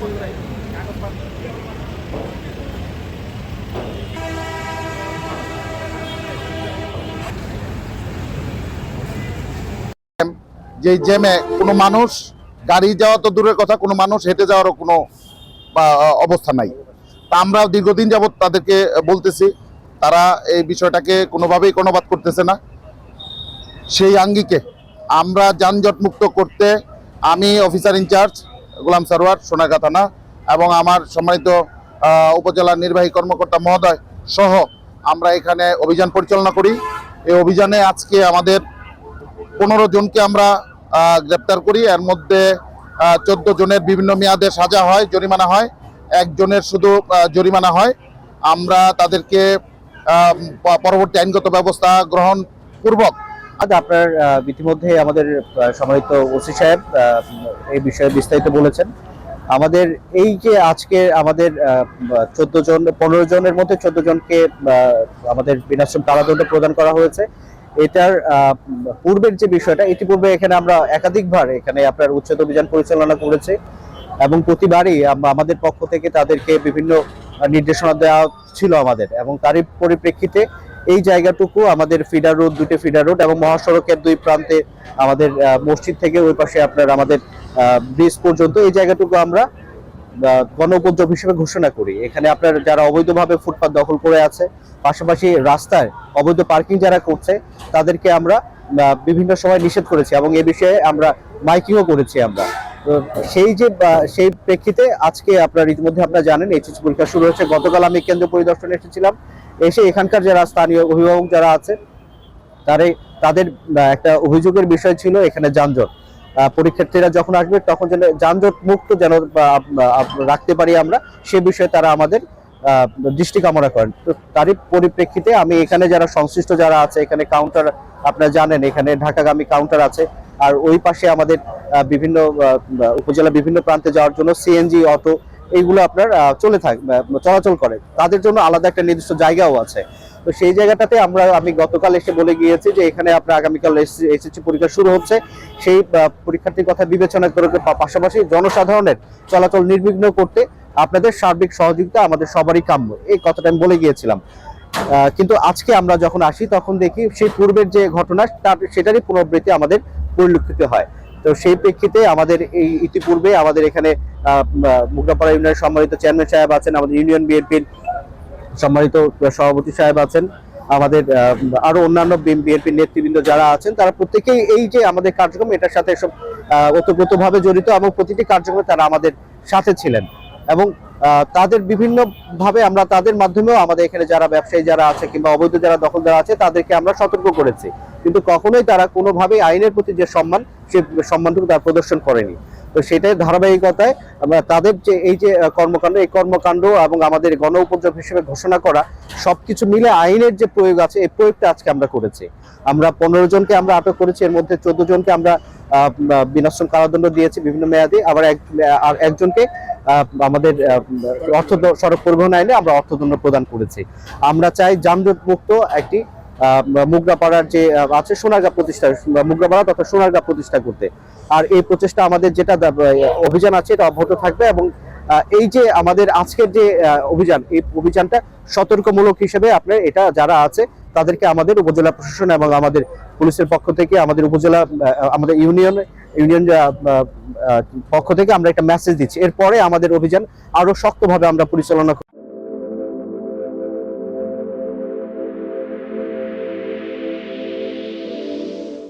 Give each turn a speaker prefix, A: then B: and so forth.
A: যে জ্যামে কোনো মানুষ গাড়ি যাওয়া তো দূরের কথা, কোনো মানুষ হেঁটে যাওয়ারও কোনো অবস্থা নাই। তা আমরা দীর্ঘদিন যাবৎ তাদেরকে বলতেছি, তারা এই বিষয়টাকে কোনোভাবেই কর্ণপাত করতেছে না। সেই আঙ্গিকে আমরা যানজট মুক্ত করতে আমি অফিসার ইনচার্জ গোলাম সরওয়ার সোনারগাঁ থানা এবং আমার সম্মানিত উপজেলা নির্বাহী কর্মকর্তা মহোদয় সহ আমরা এখানে অভিযান পরিচালনা করি। এই অভিযানে আজকে আমাদের 15 জনকে আমরা গ্রেপ্তার করি। এর মধ্যে 14 জনের বিভিন্ন মেয়াদে সাজা হয়, জরিমানা হয়, একজনের শুধু জরিমানা হয়। আমরা তাদেরকে পরবর্তী আইনগত ব্যবস্থা গ্রহণ পূর্বক।
B: আপনার ইতিমধ্যে আমাদের সম্মানিত ওসি সাহেব এই বিষয়ে বিস্তারিত বলেছেন। আমাদের এই যে আজকে আমাদের 15 জনের মধ্যে 14 জনকে আমাদের বিনাশ্রম কারাদণ্ড প্রদান করা হয়েছে। এটার পূর্বের যে বিষয়টা, ইতিপূর্বে এখানে আমরা একাধিকবার এখানে আপনার উচ্ছেদ অভিযান পরিচালনা করেছি এবং প্রতিবারই আমাদের পক্ষ থেকে তাদেরকে বিভিন্ন নির্দেশনা দেওয়া ছিল আমাদের, এবং তারই পরিপ্রেক্ষিতে এই জায়গাটুকু আমাদের ফিডার রোড, 2টি ফিডার রোড এবং মহাসড়কের 2 প্রান্তে আমাদের মসজিদ থেকে ওই পাশে আপনার আমাদের ব্রিজ পর্যন্ত এই জায়গাটুকু আমরা গণ উপদ্রব হিসেবে ঘোষণা করি। এখানে আপনার যারা অবৈধভাবে ফুটপাত দখল করে আছে, পাশাপাশি রাস্তায় অবৈধ পার্কিং যারা করছে, তাদেরকে আমরা বিভিন্ন সময় নিষেধ করেছি এবং এ বিষয়ে আমরা মাইকিংও করেছি আমরা। সেই প্রেক্ষিতে আজকে আপনার ইতিমধ্যে আপনারা জানেন এইচএসসি পরীক্ষা শুরু হয়েছে। গতকাল আমি কেন্দ্র পরিদর্শনে এসেছিলাম, এসে এখানকার যারা স্থানীয় অভিভাবক যারা আছে তাদের একটা অভিযোগের বিষয় ছিল এখানে যানজট। পরীক্ষার্থীরা যখন আসবে তখন যেন যানজট মুক্ত যেন রাখতে পারি আমরা, সে বিষয়ে তারা আমাদের দৃষ্টি কামনা করেন। তো তারই পরিপ্রেক্ষিতে আমি এখানে যারা সংশ্লিষ্ট যারা আছে, এখানে কাউন্টার আপনারা জানেন এখানে ঢাকাগামী কাউন্টার আছে, আর ওই পাশে আমাদের বিভিন্ন উপজেলা বিভিন্ন প্রান্তে যাওয়ার জন্য সিএনজি অটো এইগুলো আপনার চলাচল করে, তাদের জন্য আলাদা একটা নির্দিষ্ট জায়গাও আছে। তো সেই জায়গাটাতে আমি গতকাল এসে বলে গিয়েছি যে এখানে আপনার আগামীকাল এসএসসি পরীক্ষা শুরু হচ্ছে, সেই পরীক্ষার্থীর কথা বিবেচনা করে পাশাপাশি জনসাধারণের চলাচল নির্বিঘ্ন করতে আপনাদের সার্বিক সহযোগিতা আমাদের সবারই কাম্য, এই কথাটা আমি বলে গিয়েছিলাম। কিন্তু আজকে আমরা যখন আসি তখন দেখি সেই পূর্বের যে ঘটনা সেটারই পুনরাবৃত্তি আমাদের পরিলক্ষিত হয়। তো সেই প্রেক্ষিতে আমাদের এই ইতিপূর্বে আমাদের এখানে মুগরাপাড়া ইউনিয়নের সম্মানিত চেয়ারম্যান সাহেব আছেন, আমাদের ইউনিয়ন বিএনপির সম্মানিত সভাপতি সাহেব আছেন, আমাদের আরো অন্যান্য বিএনপির নেতৃবৃন্দ যারা আছেন, তারা প্রত্যেকেই এই যে আমাদের কার্যক্রম এটার সাথে সব ওতপ্রোতভাবে জড়িত এবং প্রতিটি কার্যক্রমে তারা আমাদের সাথে ছিলেন। এবং তাদের বিভিন্ন ভাবে আমরা তাদের মাধ্যমেও আমাদের এখানে যারা ব্যবসায়ী যারা আছে কিংবা অবৈধ যারা দখলদার আছে তাদেরকে আমরা সতর্ক করেছি, কিন্তু কখনোই তারা কোনোভাবেই আইনের প্রতি যে সম্মান, সেই সম্মানটুকু তারা প্রদর্শন করেনি। তো সেটাই ধারাবাহিকতায় আমরা তাদের যে এই যে এই কর্মকাণ্ড এবং আমাদের গণ উপদ্রব হিসেবে ঘোষণা করা সবকিছু মিলে আইনের যে প্রয়োগ আছে, এই প্রয়োগটা আজকে আমরা করেছি। আমরা 15 জনকে আমরা আটক করেছি, এর মধ্যে 14 জনকে আমরা বিনাশ্রম কারাদণ্ড দিয়েছি বিভিন্ন মেয়াদে, আবার একজনকে আমাদের সড়ক পরিবহন আইনে আমরা অর্থদণ্ড প্রদান করেছি। আমরা চাই যানজট মুক্ত একটি মুগরাপাড়ার যে আছে সোনারগাঁ প্রতিষ্ঠা, মুগরাপাড়া তথা সোনারগাঁ প্রতিষ্ঠা করতে। আর এই প্রচেষ্টা আমাদের যেটা অভিযান আছে এটা অব্যাহত থাকবে, এবং এই যে আমাদের আজকের যে অভিযান, এই অভিযানটা সতর্কমূলক হিসেবে আপনার এটা যারা আছে তাদেরকে আমাদের উপজেলা প্রশাসন এবং আমাদের পুলিশের পক্ষ থেকে আমাদের উপজেলা আমাদের ইউনিয়ন পক্ষ থেকে আমরা একটা মেসেজ দিচ্ছি। এরপরে আমাদের অভিযান আরো শক্তভাবে আমরা পরিচালনা